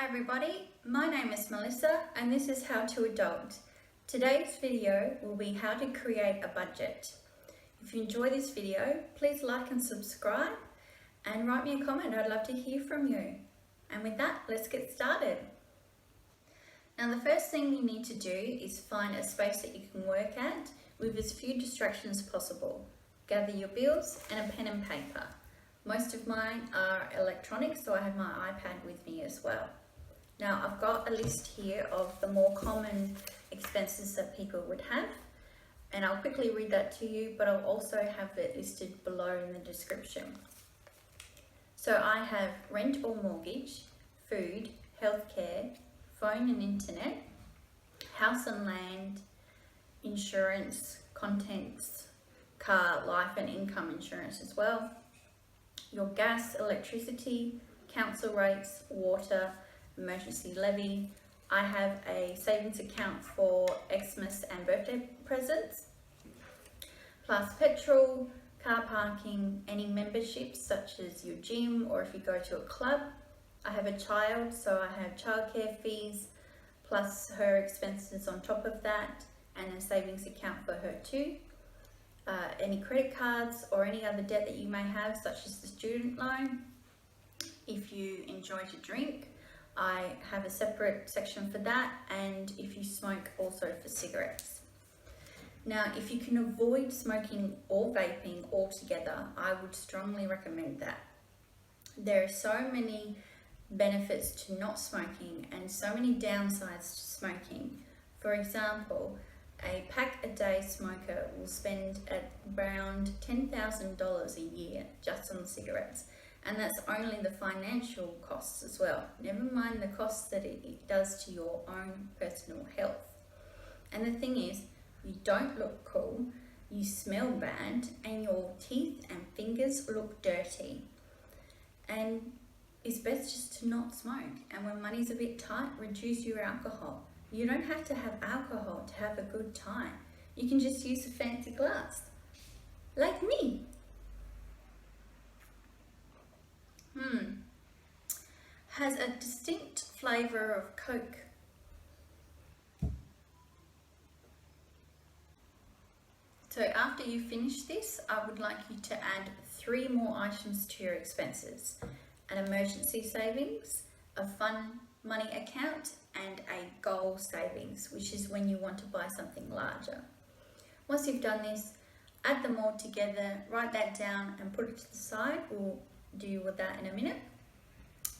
Hi everybody, my name is Melissa and this is How to Adult. Today's video will be how to create a budget. If you enjoy this video, please like and subscribe and write me a comment. I'd love to hear from you. And with that, let's get started. Now the first thing you need to do is find a space that you can work at with as few distractions as possible. Gather your bills and a pen and paper. Most of mine are electronic, so I have my iPad with me as well. Now I've got a list here of the more common expenses that people would have, and I'll quickly read that to you, but I'll also have it listed below in the description. So I have rent or mortgage, food, healthcare, phone and internet, house and land, insurance, contents, car, life and income insurance as well, your gas, electricity, council rates, water, emergency levy. I have a savings account for Xmas and birthday presents, plus petrol, car parking, any memberships such as your gym or if you go to a club. I have a child, so I have childcare fees, plus her expenses on top of that, and a savings account for her too. Any credit cards or any other debt that you may have, such as the student loan. If you enjoy to drink, I have a separate section for that, and if you smoke, also for cigarettes. Now, if you can avoid smoking or vaping altogether, I would strongly recommend that. There are so many benefits to not smoking and so many downsides to smoking. For example, a pack-a-day smoker will spend around $10,000 a year just on cigarettes, and that's only the financial costs as well. Never mind the costs that it does to your own personal health. And the thing is, you don't look cool, you smell bad, and your teeth and fingers look dirty. And it's best just to not smoke. And when money's a bit tight, reduce your alcohol. You don't have to have alcohol to have a good time. You can just use a fancy glass, like me. Has a distinct flavour of Coke. So after you finish this, I would like you to add 3 more items to your expenses: an emergency savings, a fun money account, and a goal savings, which is when you want to buy something larger. Once you've done this, add them all together, write that down and put it to the side. We'll deal with that in a minute,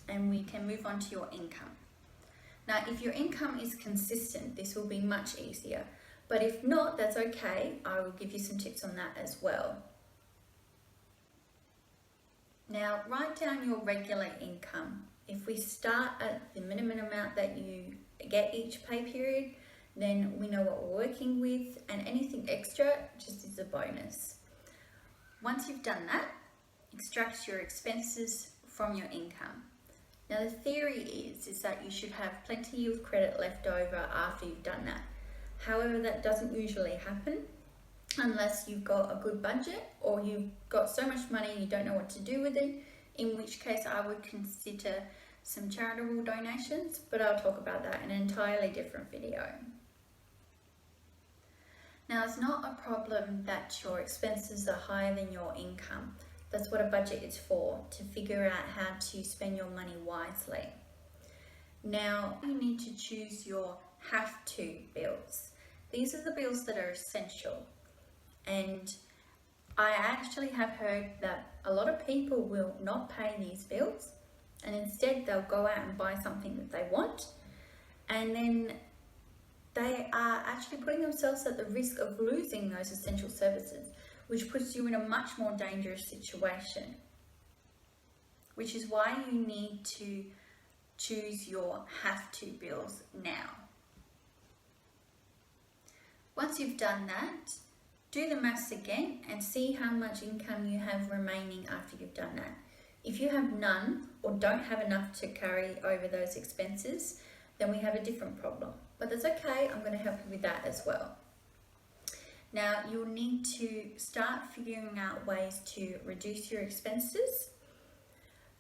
and we can move on to your income. Now, if your income is consistent, this will be much easier, but if not, that's okay. I will give you some tips on that as well. Now, write down your regular income. If we start at the minimum amount that you get each pay period, then we know what we're working with, and anything extra just is a bonus. Once you've done that, extract your expenses from your income. Now the theory is that you should have plenty of credit left over after you've done that. However, that doesn't usually happen unless you've got a good budget or you've got so much money you don't know what to do with it, in which case I would consider some charitable donations, but I'll talk about that in an entirely different video. Now, it's not a problem that your expenses are higher than your income. That's what a budget is for, to figure out how to spend your money wisely. Now, you need to choose your have-to bills. These are the bills that are essential. And I actually have heard that a lot of people will not pay these bills, and instead they'll go out and buy something that they want, and then they are actually putting themselves at the risk of losing those essential services, which puts you in a much more dangerous situation. Which is why you need to choose your have-to bills now. Once you've done that, do the maths again and see how much income you have remaining after you've done that. If you have none or don't have enough to carry over those expenses, then we have a different problem. But that's okay, I'm going to help you with that as well. Now, you'll need to start figuring out ways to reduce your expenses,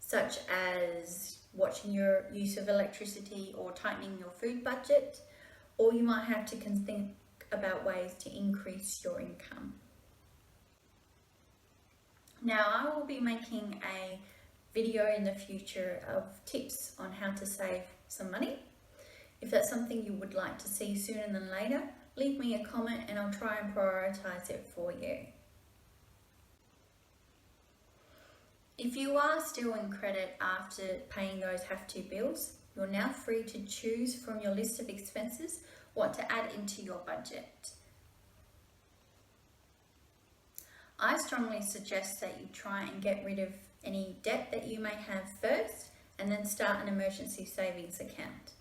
such as watching your use of electricity or tightening your food budget, or you might have to think about ways to increase your income. Now, I will be making a video in the future of tips on how to save some money. If that's something you would like to see sooner than later, leave me a comment and I'll try and prioritize it for you. If you are still in credit after paying those have-to bills, you're now free to choose from your list of expenses what to add into your budget. I strongly suggest that you try and get rid of any debt that you may have first and then start an emergency savings account.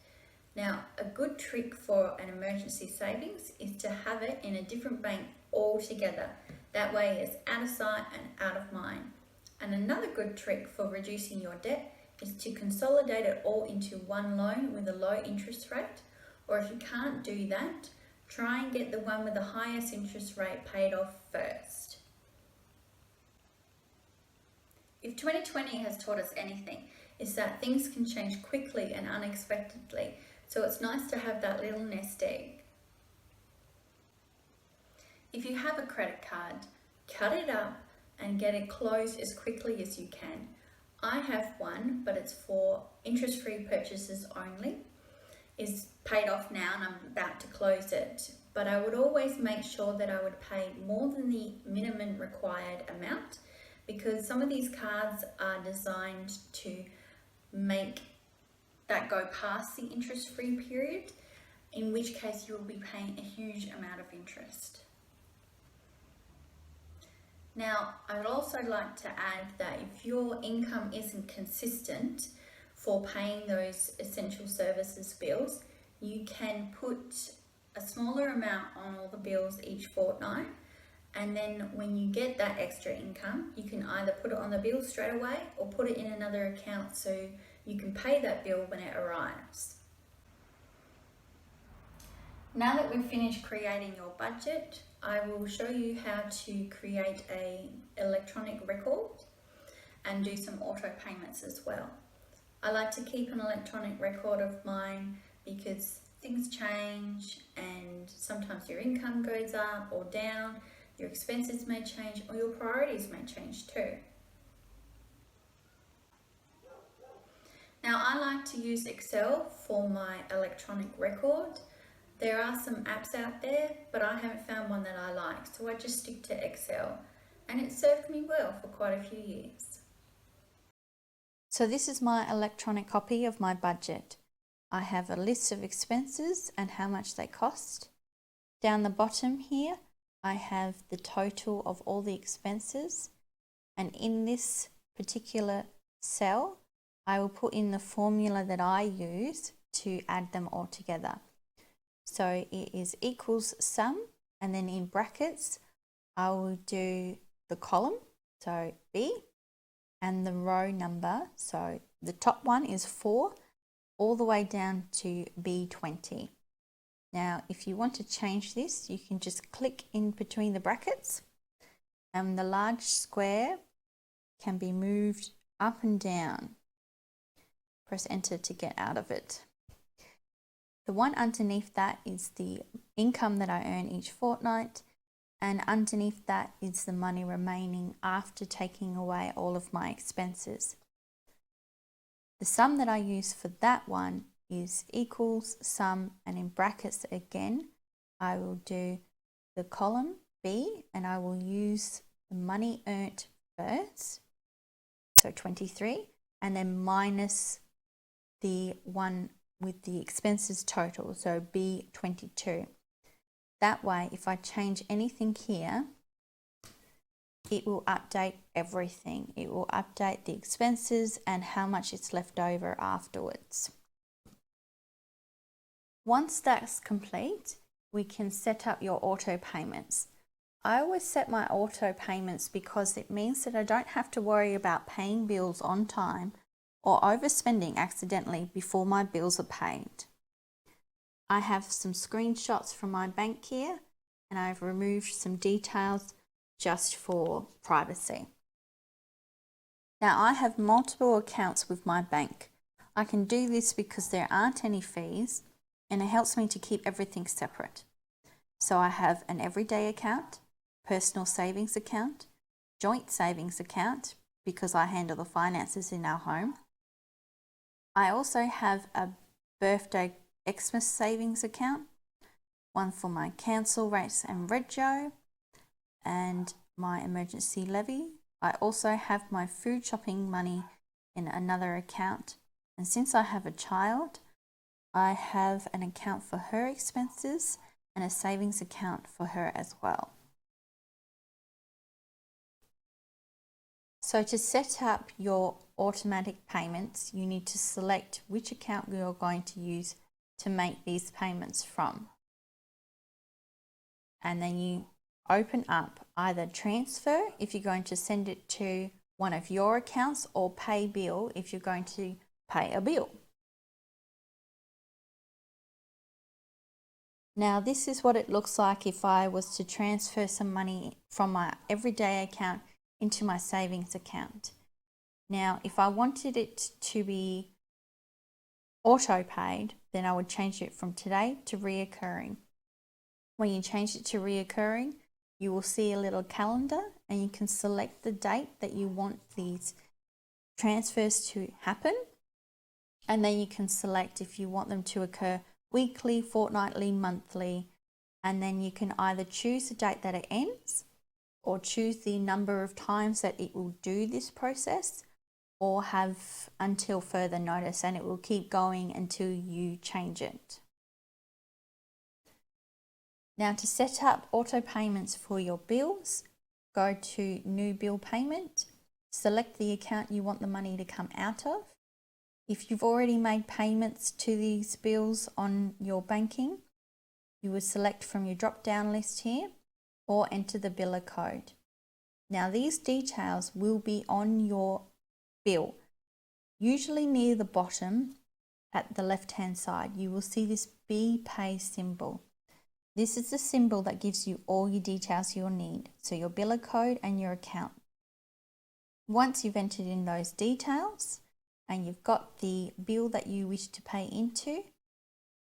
Now, a good trick for an emergency savings is to have it in a different bank altogether. That way it's out of sight and out of mind. And another good trick for reducing your debt is to consolidate it all into one loan with a low interest rate. Or if you can't do that, try and get the one with the highest interest rate paid off first. If 2020 has taught us anything, it's that things can change quickly and unexpectedly, so it's nice to have that little nest egg. If you have a credit card, cut it up and get it closed as quickly as you can. I have one, but it's for interest-free purchases only. It's paid off now and I'm about to close it, but I would always make sure that I would pay more than the minimum required amount, because some of these cards are designed to make that go past the interest-free period, in which case you will be paying a huge amount of interest. Now, I would also like to add that if your income isn't consistent for paying those essential services bills, you can put a smaller amount on all the bills each fortnight, and then when you get that extra income, you can either put it on the bill straight away or put it in another account so you can pay that bill when it arrives. Now that we've finished creating your budget, I will show you how to create an electronic record and do some auto payments as well. I like to keep an electronic record of mine because things change and sometimes your income goes up or down, your expenses may change, or your priorities may change too. Now, I like to use Excel for my electronic record. There are some apps out there, but I haven't found one that I like, so I just stick to Excel, and it served me well for quite a few years. So this is my electronic copy of my budget. I have a list of expenses and how much they cost. Down the bottom here, I have the total of all the expenses, and in this particular cell, I will put in the formula that I use to add them all together. So it is equals sum, and then in brackets, I will do the column, so B, and the row number. So the top one is 4, all the way down to B20. Now, if you want to change this, you can just click in between the brackets, and the large square can be moved up and down. Press enter to get out of it. The one underneath that is the income that I earn each fortnight, and underneath that is the money remaining after taking away all of my expenses. The sum that I use for that one is equals sum, and in brackets again, I will do the column B, and I will use the money earned first, so 23, and then minus the one with the expenses total, so B22. That way, if I change anything here, it will update everything. It will update the expenses and how much it's left over afterwards. Once that's complete, we can set up your auto payments. I always set my auto payments because it means that I don't have to worry about paying bills on time or overspending accidentally before my bills are paid. I have some screenshots from my bank here, and I've removed some details just for privacy. Now, I have multiple accounts with my bank. I can do this because there aren't any fees and it helps me to keep everything separate. So I have an everyday account, personal savings account, joint savings account because I handle the finances in our home. I also have a birthday Xmas savings account, one for my council rates and rego, and my emergency levy. I also have my food shopping money in another account. And since I have a child, I have an account for her expenses and a savings account for her as well. So to set up your automatic payments, you need to select which account you're going to use to make these payments from. And then you open up either transfer if you're going to send it to one of your accounts, or pay bill if you're going to pay a bill. Now this is what it looks like if I was to transfer some money from my everyday account into my savings account. Now if I wanted it to be auto paid, then I would change it from today to reoccurring. When you change it to reoccurring, you will see a little calendar and you can select the date that you want these transfers to happen. And then you can select if you want them to occur weekly, fortnightly, monthly, and then you can either choose the date that it ends or choose the number of times that it will do this process, or have until further notice, and it will keep going until you change it. Now to set up auto payments for your bills, go to new bill payment, select the account you want the money to come out of. If you've already made payments to these bills on your banking, you would select from your drop down list here or enter the biller code. Now these details will be on your bill. Usually near the bottom at the left hand side, you will see this Be Pay symbol. This is the symbol that gives you all your details you'll need, so your biller code and your account. Once you've entered in those details and you've got the bill that you wish to pay into,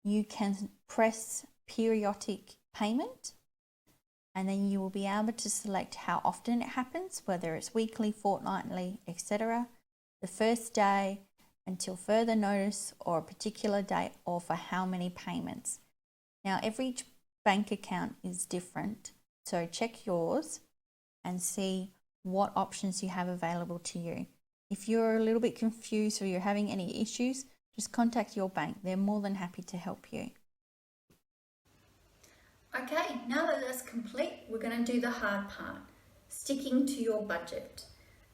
you can press periodic payment, and then you will be able to select how often it happens, whether it's weekly, fortnightly, etc., the first day until further notice, or a particular date, or for how many payments. Now every bank account is different, so check yours and see what options you have available to you. If you're a little bit confused or you're having any issues, just contact your bank. They're more than happy to help you. Okay, now that that's complete, we're going to do the hard part, sticking to your budget.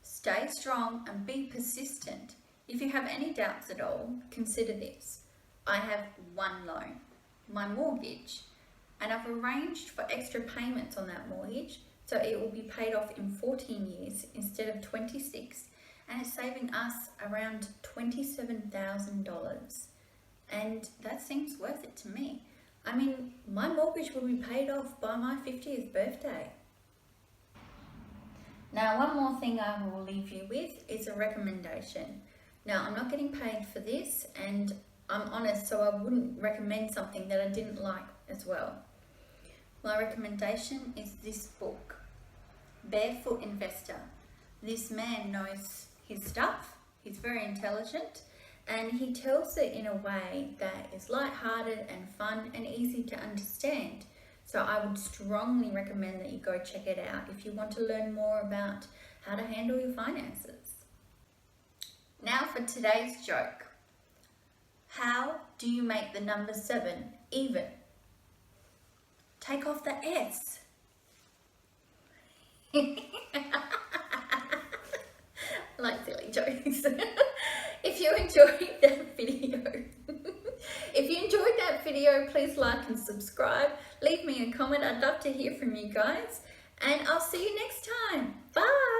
Stay strong and be persistent. If you have any doubts at all, consider this. I have one loan, my mortgage, and I've arranged for extra payments on that mortgage, so it will be paid off in 14 years instead of 26, and it's saving us around $27,000, and that seems worth it to me. I mean, my mortgage will be paid off by my 50th birthday. Now, one more thing I will leave you with is a recommendation. Now, I'm not getting paid for this, and I'm honest, so I wouldn't recommend something that I didn't like as well. My recommendation is this book, Barefoot Investor. This man knows his stuff, he's very intelligent, and he tells it in a way that is lighthearted and fun and easy to understand. So I would strongly recommend that you go check it out if you want to learn more about how to handle your finances. Now for today's joke. How do you make the number 7 even? Take off the S. I like silly jokes. If you enjoyed that video, please like and subscribe. Leave me a comment. I'd love to hear from you guys. And I'll see you next time. Bye.